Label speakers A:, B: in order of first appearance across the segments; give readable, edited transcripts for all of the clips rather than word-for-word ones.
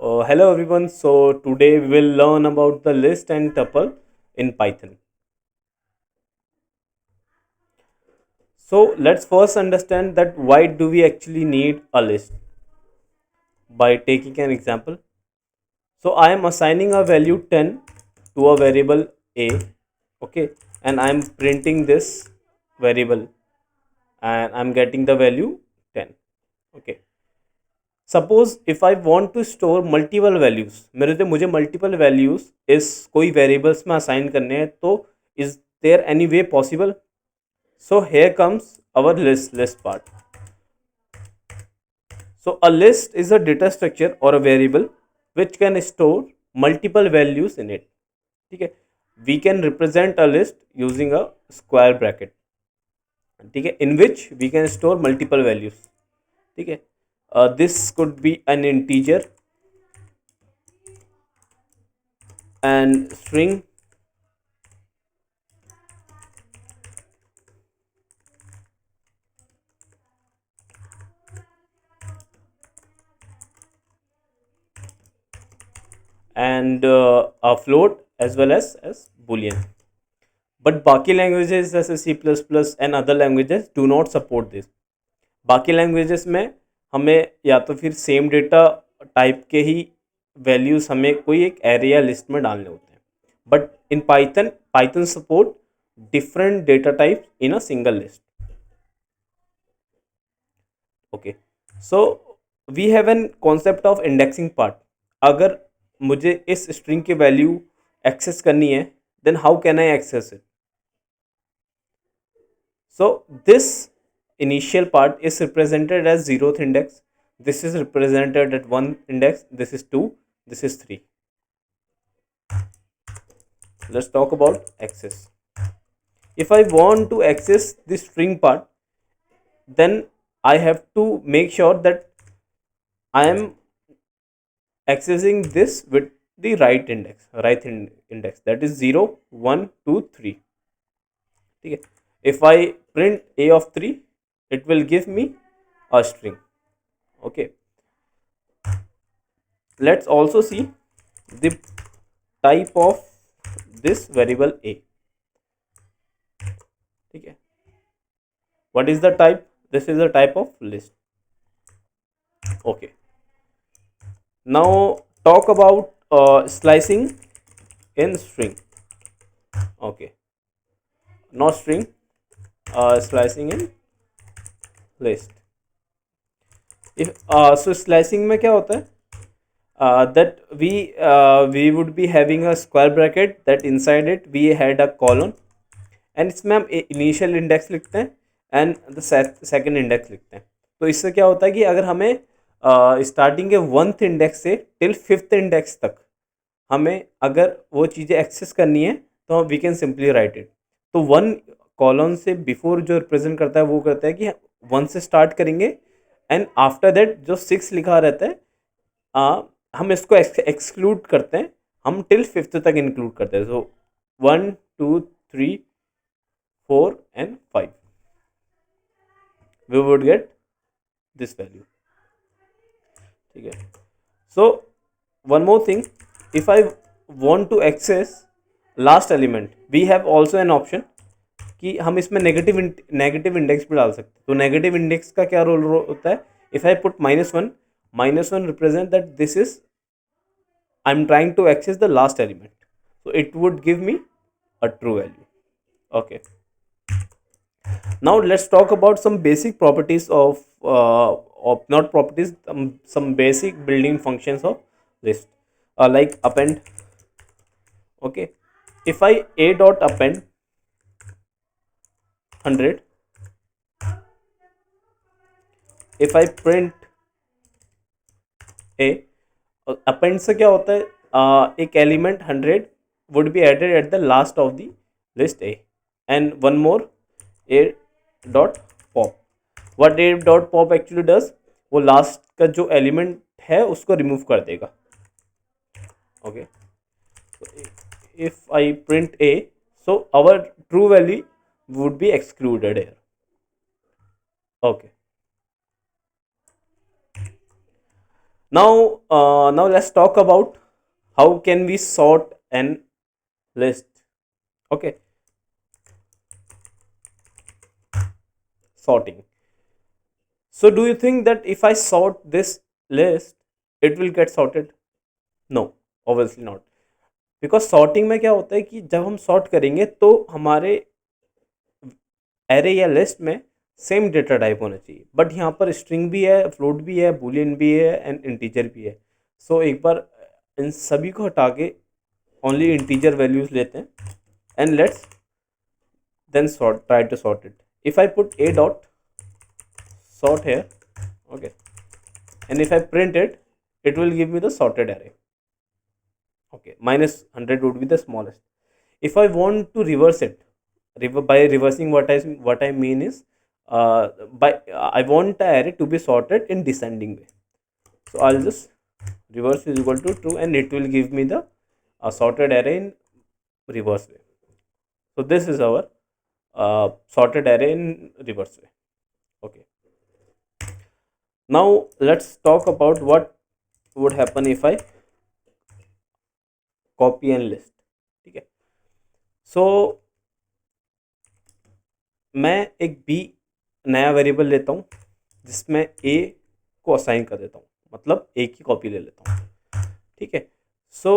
A: Hello everyone. So today we will learn about the list and tuple in Python. So let's first understand that why do we actually need a list by taking an example. So I am assigning a value 10 to a variable a, okay, and I am printing this variable and I'm getting the value 10. Okay. Suppose if I want to store multiple values मुझे multiple values इस कोई variables में assign करने हैं तो is there any way possible. So here comes our list part. So a list is a data structure or a variable which can store multiple values in it. ठीक है, we can represent a list using a square bracket. ठीक है, in which we can store multiple values. ठीक है, this could be an integer and string and a float as well as boolean. But बाकी languages जैसे C++ and other languages do not support this. बाकी languages में हमें या तो फिर सेम डेटा टाइप के ही वैल्यूज हमें कोई एक एरे या लिस्ट में डालने होते हैं. But in Python support different data types in a single list. Okay, so we have an concept of indexing part. अगर मुझे इस स्ट्रिंग की वैल्यू एक्सेस करनी है then how can I access it. So this initial part is represented as zeroth index. This is represented at one index. This is two. This is three. Let's talk about access. If I want to access this string part, then I have to make sure that I am accessing this with the right index, index that is 0, 1, 2, 3. ठीक है, if I print a of 3 it will give me a string. Okay, let's also see the type of this variable a. ठीक है, what is the type? This is a type of list. Okay, now talk about slicing in string. Okay, not string, slicing in list. If so slicing में क्या होता है, that we would be having a square bracket that inside it we had a colon and इसमें हम initial index लिखते हैं and the second index लिखते हैं. तो इससे क्या होता है कि अगर हमें स्टार्टिंग के वंथ इंडेक्स से टिल फिफ्थ इंडेक्स तक हमें अगर वो चीज़ें एक्सेस करनी है तो we can simply write it. तो वन कॉलम से बिफोर जो रिप्रेजेंट करता है वो करता है कि वन से स्टार्ट करेंगे एंड आफ्टर दैट जो सिक्स लिखा रहता है हम इसको एक्सक्लूड करते हैं, हम टिल फिफ्थ तक इंक्लूड करते हैं. सो 1, 2, 3, 4 and 5 we would get this value. ठीक है, so one more thing, if I want to access last element we have also an option कि हम इसमें नेगेटिव इंडेक्स भी डाल सकते हैं. तो नेगेटिव इंडेक्स का क्या रोल होता है, if I put -1 represent that this is I am trying to access the last element, so it would give me a true value. Okay, now let's talk about some basic properties of not properties, some basic building functions of list, like append. Okay, if I a dot append 100, if I print a, append से क्या होता है, एक element 100 would be added at the last of the list a and one more a dot pop. what a dot pop actually does, वो last का जो element है उसको रिमूव कर देगा. Okay, if I print a, so our true value would be excluded here. Okay, Now let's talk about how can we sort an list. Okay, sorting. So do you think that if I sort this list, it will get sorted? No, obviously not. Because sorting में क्या होता है कि जब हम sort करेंगे तो हमारे एरे या लिस्ट में सेम डेटा टाइप होना चाहिए, बट यहाँ पर स्ट्रिंग भी है, फ्लोट भी है, बुलियन भी है एंड इंटीजर भी है. सो एक बार इन सभी को हटा के ओनली इंटीजर वैल्यूज लेते हैं and let's then sort, try to sort it. If I put a dot sort here, okay, and if I print it, it will give me the sorted array. Okay, minus 100 would be the smallest. If I want to reverse it, by reversing, what I mean is, by I want the array to be sorted in descending way. So I'll just reverse is equal to true and it will give me the sorted array in reverse way. So this is our sorted array in reverse way. Okay, now let's talk about what would happen if I copy and list. ठीक है, सो मैं एक B नया variable लेता हूँ जिसमें ए को assign कर देता हूँ, मतलब ए की कॉपी ले लेता हूँ. ठीक है, so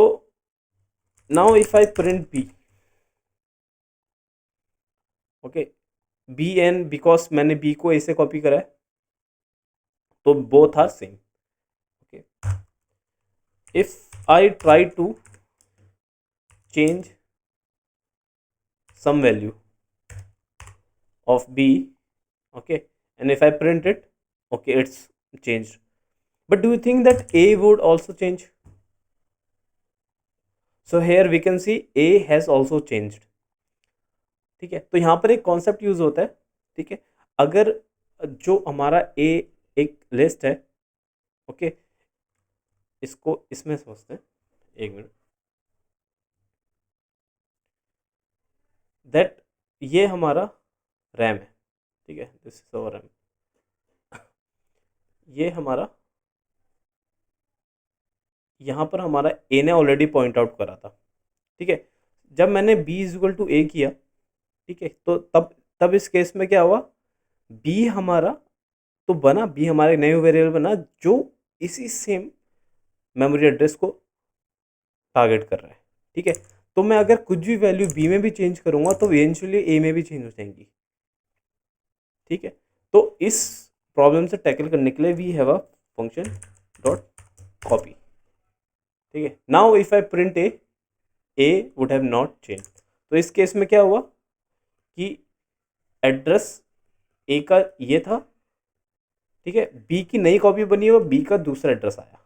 A: now if I print B, okay, B and, because मैंने बी को ए से कॉपी करा है तो both are same. Okay, if I try to change some value of b, okay, and if I print it, okay, it's changed. But do you think that a would also change? So here we can see a has also changed. ठीक है, तो यहाँ पर एक concept use होता है. ठीक है, अगर जो हमारा a एक लिस्ट है, ओके, इसको इसमें समझते हैं, एक मिनट, दैट ये हमारा रैम है. ठीक है, दिस इज अवर रैम. ये हमारा, यहाँ पर हमारा ए ने ऑलरेडी पॉइंट आउट करा था. ठीक है, जब मैंने बी इज इक्वल टू ए किया, ठीक है, तो तब इस केस में क्या हुआ, बी हमारा तो बना, बी हमारे नए वेरिएबल बना जो इसी सेम मेमोरी एड्रेस को टारगेट कर रहा है. ठीक है, तो मैं अगर कुछ भी वैल्यू बी में भी चेंज करूंगा तो इवेंचुअली ए में भी चेंज हो जाएंगी. ठीक है, तो इस प्रॉब्लम से टैकल करने के लिए we have a function dot copy. ठीक है, now if I print A would have not change. तो इस केस में क्या हुआ कि एड्रेस ए का ये था, ठीक है, बी की नई कॉपी बनी है, बी का दूसरा एड्रेस आया.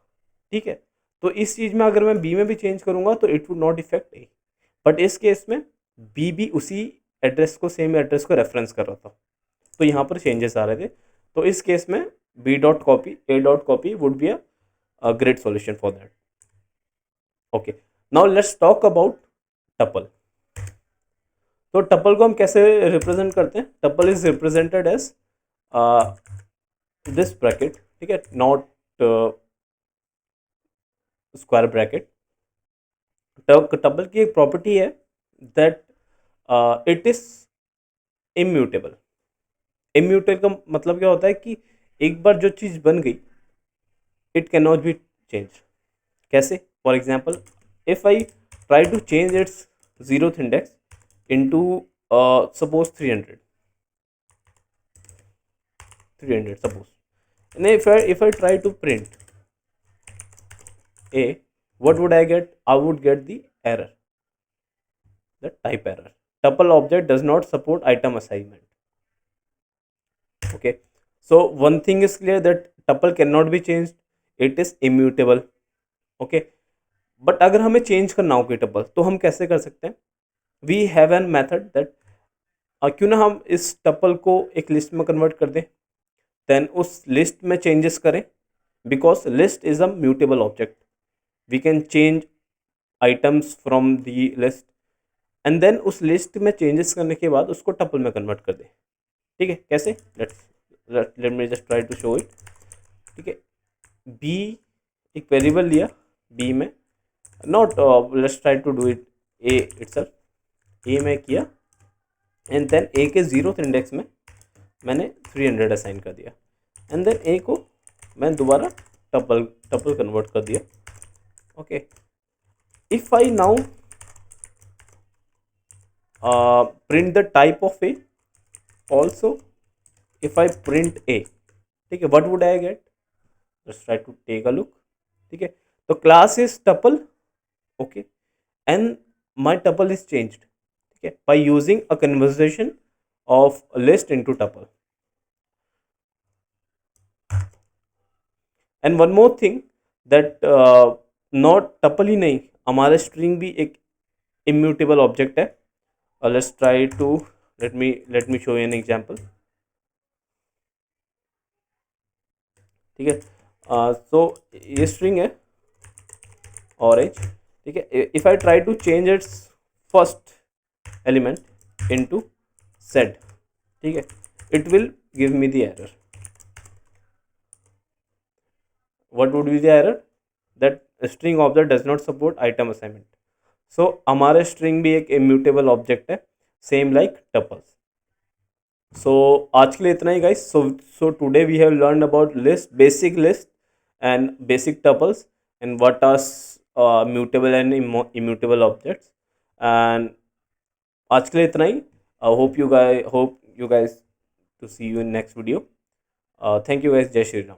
A: ठीक है, तो इस चीज़ में अगर मैं बी में भी चेंज करूंगा तो it would not effect A, but इस केस में बी भी उसी एड्रेस को, सेम एड्रेस को रेफरेंस कर रहा था, तो यहाँ पर चेंजेस आ रहे थे. तो इस केस में B dot copy, A dot copy would be a great solution for that. Okay, now let's talk about tuple. तो टपल को हम कैसे रिप्रेजेंट करते हैं? Tuple is represented as this bracket. ठीक है, नॉट स्क्वायर ब्रैकेट. टपल की एक प्रॉपर्टी है that it is immutable. Immutable का मतलब क्या होता है कि एक बार जो चीज़ बन गई it can not be change. कैसे? For example, if I try to change its zeroth index into suppose 300 suppose, and if I try to print a, what would I get? I would get the error, the type error. Tuple object does not support item assignment. Okay, so one thing is clear that tuple cannot be changed, it is immutable. Okay, but अगर हमें change करना हो कोई tuple तो हम कैसे कर सकते हैं? We have an method that, क्यों ना हम इस टपल को एक लिस्ट में कन्वर्ट कर दें, देन उस लिस्ट में चेंजेस करें, because list is a mutable object. We can change items from the list and then उस लिस्ट में चेंजेस करने के बाद उसको टपल में कन्वर्ट कर दें. ठीक है, कैसे? Let me just try to show it. ठीक है, बी एक वेरिएबल लिया बी में, not let's try to do it A itself, A में किया एंड देन ए के 0th इंडेक्स में मैंने 300 असाइन कर दिया एंड देन ए को मैं दोबारा टपल कन्वर्ट कर दिया. Okay, if I now print the type of a, also if I print a, ठीक है, what would I get? Let's try to take a look. ठीक है, तो class is tuple, okay, and my tuple is changed, ठीक है, by using a conversion of list into tuple. And one more thing that not tuple ही नहीं, हमारा string भी एक immutable object है. Let's try to let me show you an example. ठीक है, so ये string है orange, ठीक है. if I try to change its first element into z, ठीक है, it will give me the error. what would be the error? that string object does not support item assignment. सो हमारा string भी एक immutable object है, same like tuples. So आज के लिए इतना ही guys. So today we have learn about list, basic list and basic tuples and what are mutable and immutable objects. And आज के लिए इतना ही. Hope you guys to see you in next video. Thank you guys. जय श्री राम.